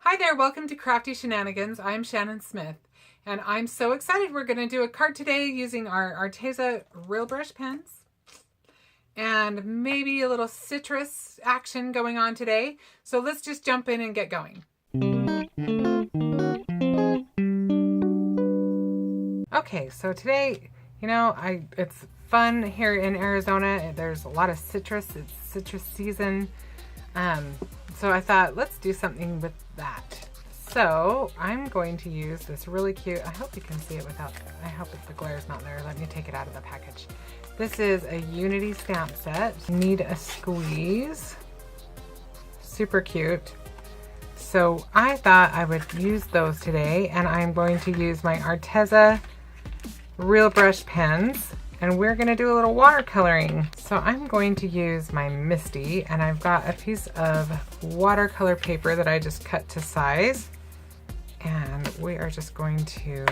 Hi there, welcome to Crafty Shenanigans. I'm Shannon Smith, and I'm so excited. We're going to do a card today using our Arteza Real Brush Pens, and maybe a little citrus action going on today. So let's just jump in and get going. Okay, so today, it's fun here in Arizona. There's a lot of citrus. It's citrus season. So I thought, let's do something with that. So I'm going to use this really cute, I hope you can see it without, I hope the glare is not there. Let me take it out of the package. This is a Unity stamp set. Need a squeeze. Super cute. So I thought I would use those today, and I'm going to use my Arteza Real Brush Pens. And we're gonna do a little watercoloring. So I'm going to use my Misty, and I've got a piece of watercolor paper that I just cut to size. And we are just going to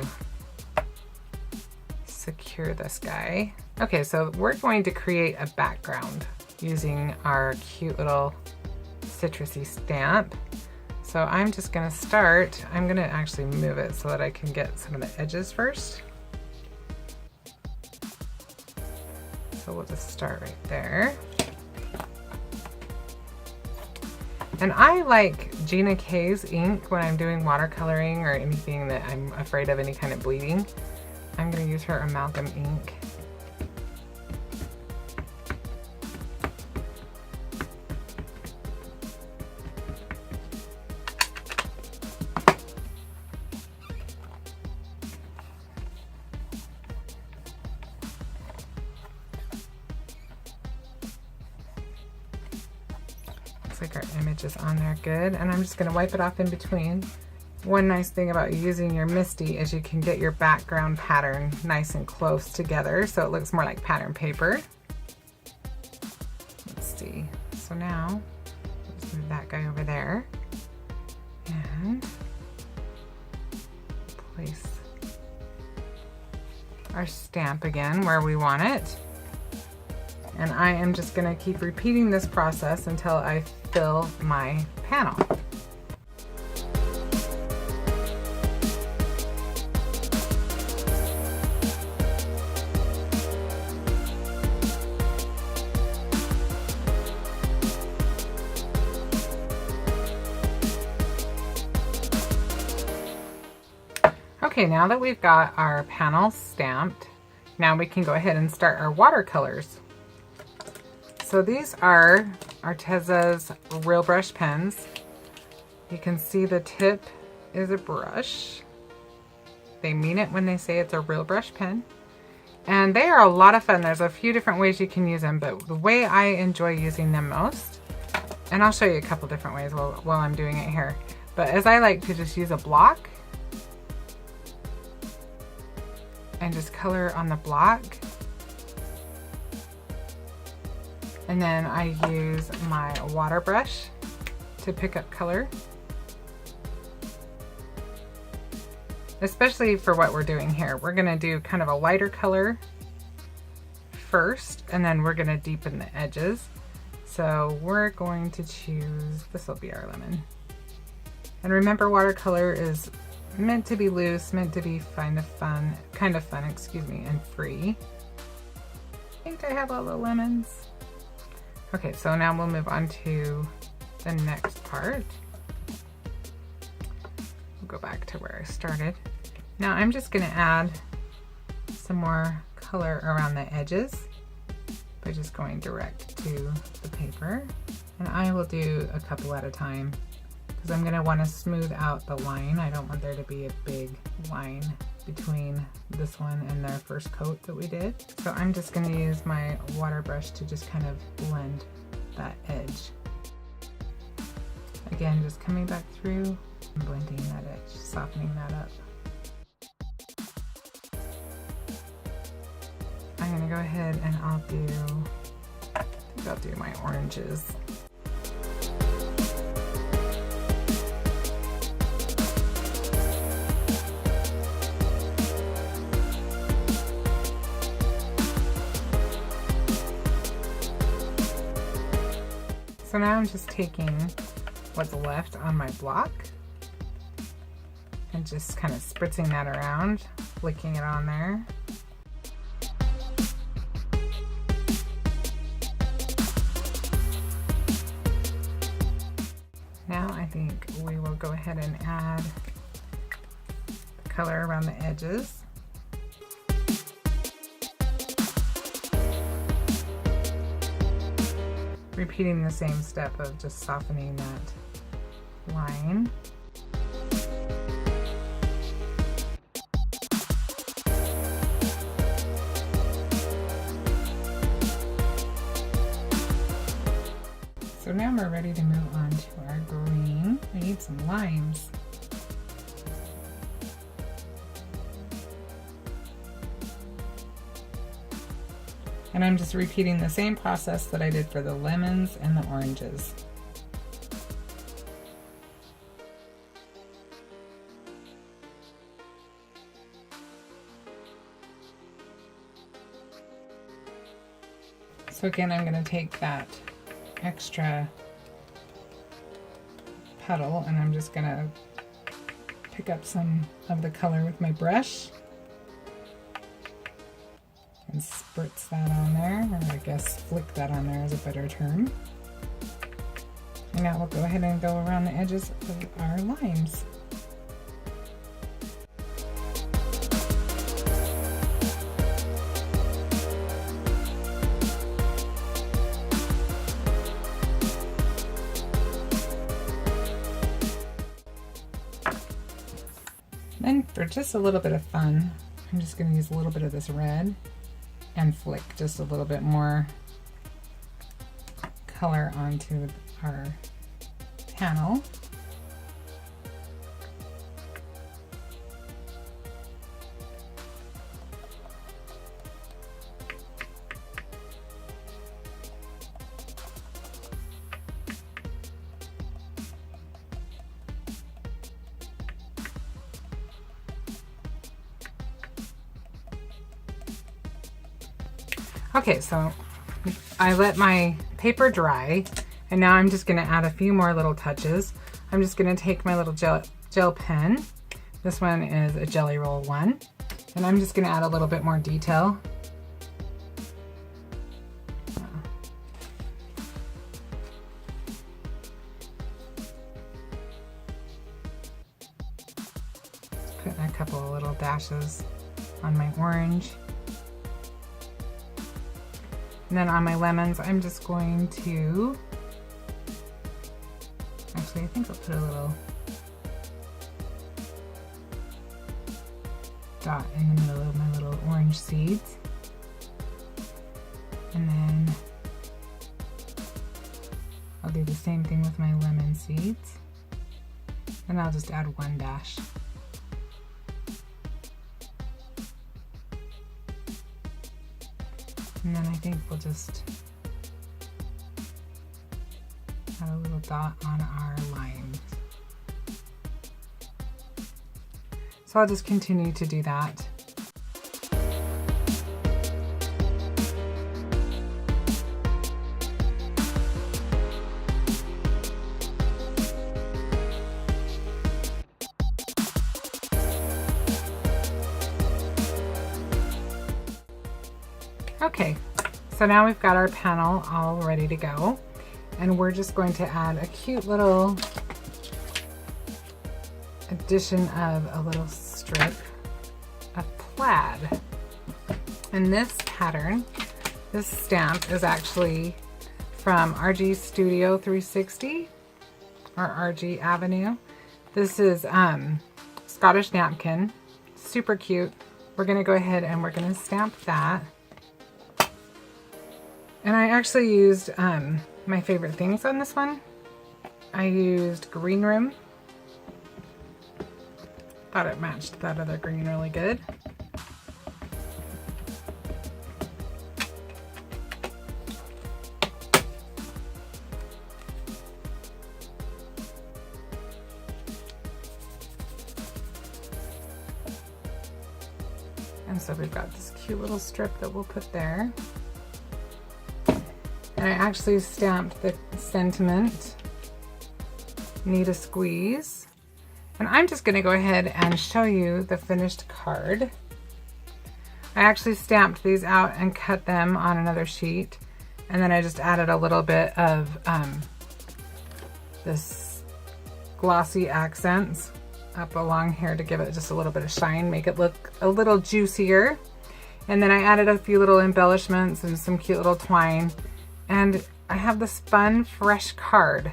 secure this guy. Okay, so we're going to create a background using our cute little citrusy stamp. So I'm just gonna start, I'm gonna actually move it so that I can get some of the edges first. So we'll just start right there. And I like Gina K's ink when I'm doing watercoloring or anything that I'm afraid of any kind of bleeding. I'm going to use her amalgam ink. Like our image is on there good, and I'm just going to wipe it off in between. One nice thing about using your Misty is you can get your background pattern nice and close together so it looks more like pattern paper. Let's see. So now let's move that guy over there and place our stamp again where we want it. And I am just going to keep repeating this process until I fill my panel. Okay, now that we've got our panel stamped, now we can go ahead and start our watercolors. So these are Arteza's Real Brush Pens. You can see the tip is a brush. They mean it when they say it's a real brush pen. And they are a lot of fun. There's a few different ways you can use them, but the way I enjoy using them most, and I'll show you a couple different ways while I'm doing it here, but as I like to just use a block and just color on the block. And then I use my water brush to pick up color. Especially for what we're doing here. We're gonna do kind of a lighter color first, and then we're gonna deepen the edges. So we're going to choose, this will be our lemon. And remember, watercolor is meant to be loose, meant to be kind of fun, and free. I think I have all the lemons. Okay, so now we'll move on to the next part. We'll go back to where I started. Now I'm just gonna add some more color around the edges by just going direct to the paper. And I will do a couple at a time because I'm gonna wanna smooth out the line. I don't want there to be a big line between this one and their first coat that we did. So I'm just gonna use my water brush to just kind of blend that edge. Again, just coming back through and blending that edge, softening that up. I'm gonna go ahead and I think I'll do my oranges. So now I'm just taking what's left on my block and just kind of spritzing that around, flicking it on there. Now I think we will go ahead and add the color around the edges. Repeating the same step of just softening that line. So now we're ready to move on to our green. We need some limes. And I'm just repeating the same process that I did for the lemons and the oranges. So again, I'm going to take that extra petal and I'm just going to pick up some of the color with my brush and spritz that on there, or I guess flick that on there is a better term. And now we'll go ahead and go around the edges of our limes. Then for just a little bit of fun, I'm just going to use a little bit of this red and flick just a little bit more color onto our panel. Okay, so I let my paper dry and now I'm just going to add a few more little touches. I'm just going to take my little gel pen. This one is a Jelly Roll one, and I'm just going to add a little bit more detail. Just putting a couple of little dashes on my orange. And then on my lemons, I'm just going to, actually I think I'll put a little dot in the middle of my little orange seeds. And then I'll do the same thing with my lemon seeds. And I'll just add one dash. And then I think we'll just add a little dot on our limes. So I'll just continue to do that. Okay, so now we've got our panel all ready to go, and we're just going to add a cute little addition of a little strip of plaid. And this pattern, this stamp is actually from RG Studio 360 or RG Avenue. This is Scottish napkin, super cute. We're gonna go ahead and we're gonna stamp that. And I actually used my favorite things on this one. I used green room. Thought it matched that other green really good. And so we've got this cute little strip that we'll put there. And I actually stamped the sentiment, need a squeeze. And I'm just going to go ahead and show you the finished card. I actually stamped these out and cut them on another sheet. And then I just added a little bit of this glossy accents up along here to give it just a little bit of shine, make it look a little juicier. And then I added a few little embellishments and some cute little twine. And I have this fun, fresh card.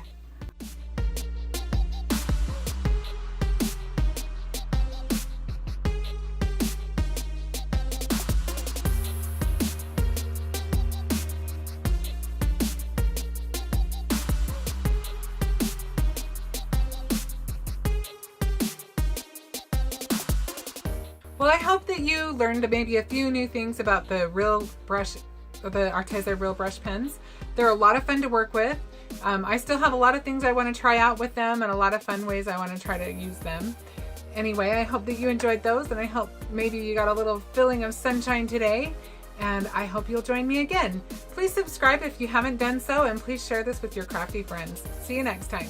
Well, I hope that you learned maybe a few new things about the Arteza Real Brush Pens. They're a lot of fun to work with. I still have a lot of things I want to try out with them and a lot of fun ways I want to try to use them. Anyway, I hope that you enjoyed those, and I hope maybe you got a little feeling of sunshine today, and I hope you'll join me again. Please subscribe if you haven't done so, and please share this with your crafty friends. See you next time.